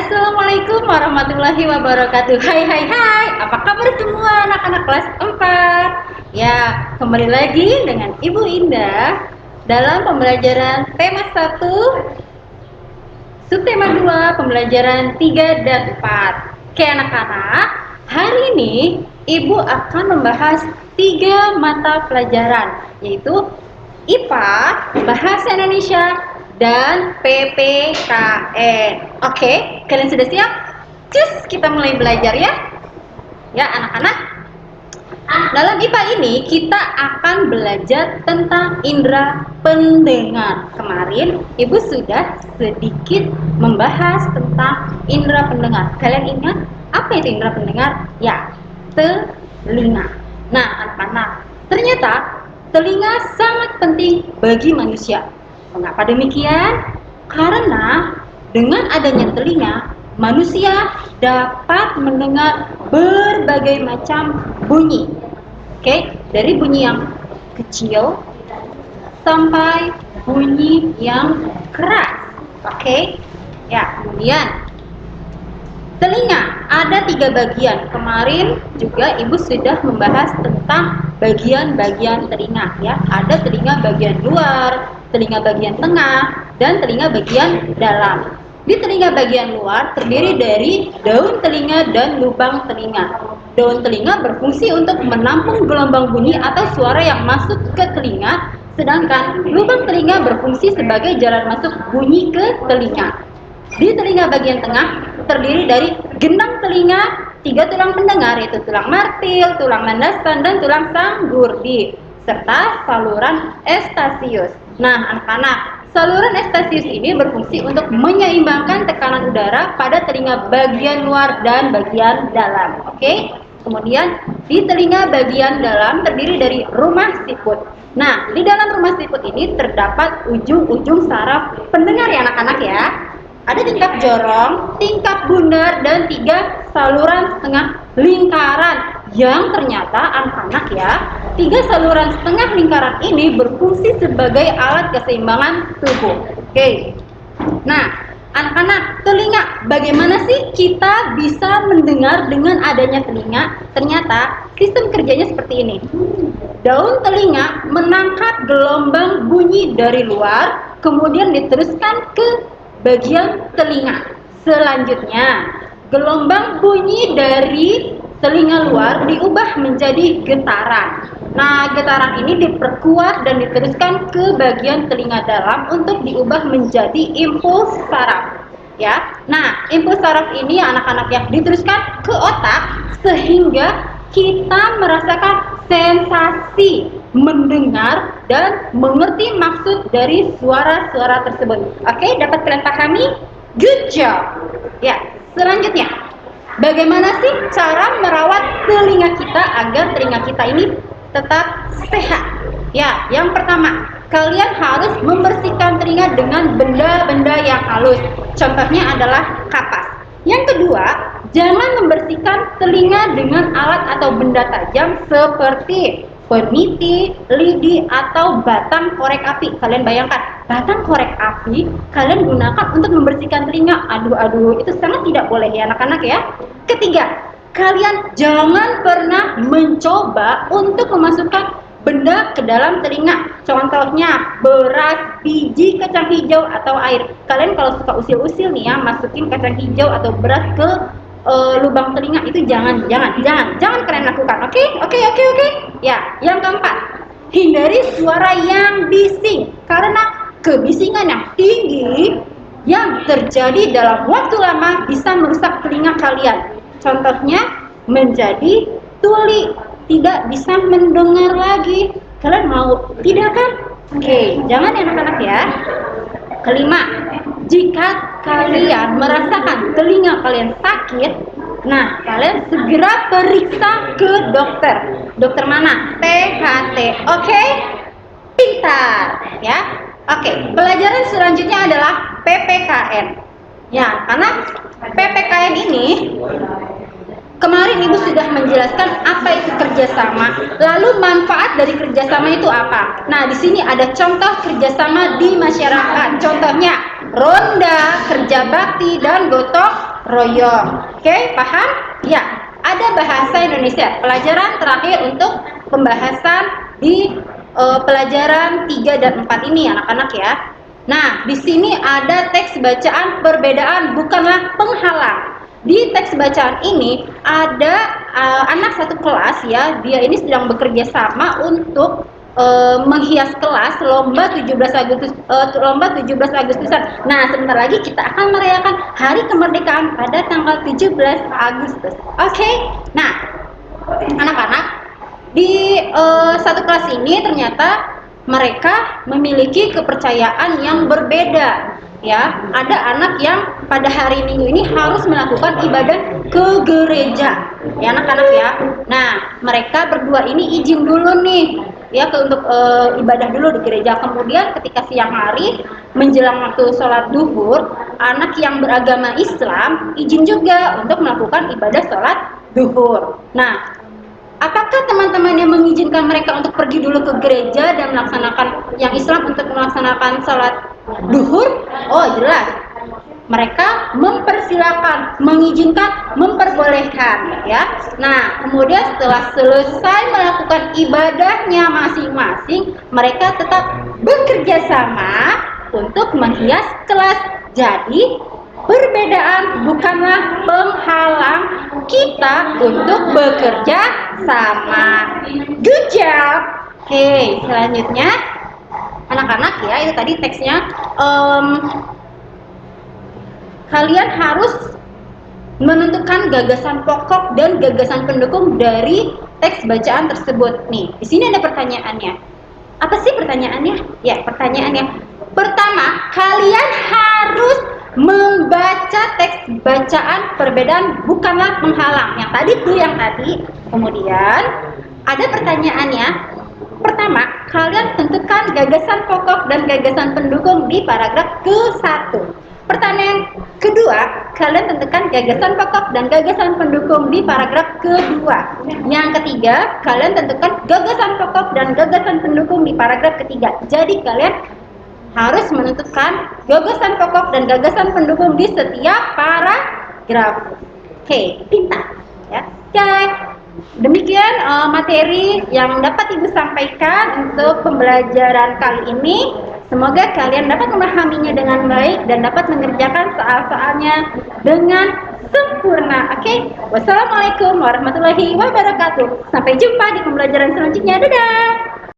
Assalamualaikum warahmatullahi wabarakatuh. Hai hai hai. Apa kabar semua anak-anak kelas 4? Ya, kembali lagi dengan Ibu Indah dalam pembelajaran tema 1, subtema 2, pembelajaran 3 dan 4. Oke anak-anak, hari ini Ibu akan membahas 3 mata pelajaran, yaitu IPA, Bahasa Indonesia, dan PPKN. Oke, kalian sudah siap? Cus, kita mulai belajar ya. Ya anak-anak, dalam IPA ini kita akan belajar tentang indera pendengar. Kemarin Ibu sudah sedikit membahas tentang indera pendengar. Kalian ingat apa itu indera pendengar? Ya, telinga. Nah anak-anak, ternyata telinga sangat penting bagi manusia. Mengapa demikian? Karena dengan adanya telinga, manusia dapat mendengar berbagai macam bunyi. Oke, dari bunyi yang kecil sampai bunyi yang keras. Oke. Ya, kemudian telinga ada 3 bagian. Kemarin juga Ibu sudah membahas tentang bagian-bagian telinga ya. Ada telinga bagian luar, telinga bagian tengah, dan telinga bagian dalam. Di telinga bagian luar terdiri dari daun telinga dan lubang telinga. Daun telinga berfungsi untuk menampung gelombang bunyi atau suara yang masuk ke telinga, sedangkan lubang telinga berfungsi sebagai jalan masuk bunyi ke telinga. Di telinga bagian tengah terdiri dari gendang telinga, 3 tulang pendengar, yaitu tulang martil, tulang landasan, dan tulang sanggurdi, serta saluran estasius. Nah anak-anak, saluran estasius ini berfungsi untuk menyeimbangkan tekanan udara pada telinga bagian luar dan bagian dalam. Oke? Kemudian di telinga bagian dalam terdiri dari rumah siput. Nah, di dalam rumah siput ini terdapat ujung-ujung saraf pendengar ya anak-anak ya. Ada tingkap jorong, tingkap bundar, dan 3 saluran setengah lingkaran. Yang ternyata anak-anak ya, 3 saluran setengah lingkaran ini berfungsi sebagai alat keseimbangan tubuh. Oke. Nah, anak-anak, telinga, bagaimana sih kita bisa mendengar dengan adanya telinga? Ternyata sistem kerjanya seperti ini. Daun telinga menangkap gelombang bunyi dari luar, kemudian diteruskan ke bagian telinga. Selanjutnya, gelombang bunyi dari telinga luar diubah menjadi getaran. Nah, getaran ini diperkuat dan diteruskan ke bagian telinga dalam untuk diubah menjadi impuls saraf. Ya. Nah, impuls saraf ini anak-anak yang diteruskan ke otak sehingga kita merasakan sensasi mendengar dan mengerti maksud dari suara-suara tersebut. Oke, dapat kalian pahami? Good job. Ya, selanjutnya, bagaimana sih cara merawat telinga kita agar telinga kita ini tetap sehat? Ya, yang pertama, kalian harus membersihkan telinga dengan benda-benda yang halus. Contohnya adalah kapas. Yang kedua, jangan membersihkan telinga dengan alat atau benda tajam seperti peniti, lidi, atau batang korek api. Kalian bayangkan, batang korek api kalian gunakan untuk membersihkan telinga. Aduh, itu sangat tidak boleh ya anak-anak ya. Ketiga, kalian jangan pernah mencoba untuk memasukkan benda ke dalam telinga. Contohnya beras, biji kacang hijau, atau air. Kalian kalau suka usil-usil nih ya, masukin kacang hijau atau beras ke lubang telinga, itu jangan kalian lakukan. Oke. Ya, yang keempat, hindari suara yang bising, karena kebisingan yang tinggi yang terjadi dalam waktu lama bisa merusak telinga kalian. Contohnya menjadi tuli, tidak bisa mendengar lagi. Kalian mau tidak kan? Oke, jangan ya anak-anak ya. Kelima, jika kalian merasakan telinga kalian sakit, nah kalian segera periksa ke dokter. Dokter mana? THT. Oke? Pintar ya. Oke, pelajaran selanjutnya adalah PPKN. Ya, karena PPKN ini kemarin Ibu sudah menjelaskan apa itu kerjasama, lalu manfaat dari kerjasama itu apa. Nah, di sini ada contoh kerjasama di masyarakat. Contohnya ronda, kerja bakti, dan gotong royong. Oke, paham? Ya, ada bahasa Indonesia. Pelajaran terakhir untuk pembahasan di pelajaran 3 dan 4 ini anak-anak ya. Nah, di sini ada teks bacaan perbedaan bukanlah penghalang. Di teks bacaan ini ada anak satu kelas ya, dia ini sedang bekerja sama untuk menghias kelas lomba 17 Agustus lomba 17 Agustusan. Nah, sebentar lagi kita akan merayakan Hari Kemerdekaan pada tanggal 17 Agustus. Oke. Nah, anak-anak di satu kelas ini ternyata mereka memiliki kepercayaan yang berbeda. Ya, ada anak yang pada hari Minggu ini harus melakukan ibadah ke gereja. Ya, anak-anak ya. Nah, mereka berdua ini izin dulu nih ya untuk ibadah dulu di gereja. Kemudian ketika siang hari menjelang waktu sholat duhur, anak yang beragama Islam izin juga untuk melakukan ibadah sholat duhur. Nah, apakah teman-teman yang mengizinkan mereka untuk pergi dulu ke gereja dan melaksanakan yang Islam untuk melaksanakan sholat duhur? Oh, jelas. Mereka mempersilakan, mengizinkan, memperbolehkan ya. Nah, kemudian setelah selesai melakukan ibadahnya masing-masing, mereka tetap bekerja sama untuk menghias kelas. Jadi, perbedaan bukanlah penghalang kita untuk bekerja sama. Good job. Oke, selanjutnya anak-anak ya, itu tadi teksnya. Kalian harus menentukan gagasan pokok dan gagasan pendukung dari teks bacaan tersebut. Nih, di sini ada pertanyaannya. Apa sih pertanyaannya? Ya, pertanyaannya. Pertama, kalian harus membaca teks bacaan perbedaan bukanlah penghalang. Yang tadi. Kemudian ada pertanyaannya. Pertama, kalian tentukan gagasan pokok dan gagasan pendukung di paragraf ke-1. Pertanyaan kedua, kalian tentukan gagasan pokok dan gagasan pendukung di paragraf kedua. Yang ketiga, kalian tentukan gagasan pokok dan gagasan pendukung di paragraf ketiga. Jadi kalian harus menentukan gagasan pokok dan gagasan pendukung di setiap paragraf. Oke, pintar ya. Oke, demikian materi yang dapat Ibu sampaikan untuk pembelajaran kali ini. Semoga kalian dapat memahaminya dengan baik dan dapat mengerjakan soal-soalnya dengan sempurna. Oke, wassalamualaikum warahmatullahi wabarakatuh. Sampai jumpa di pembelajaran selanjutnya. Dadah.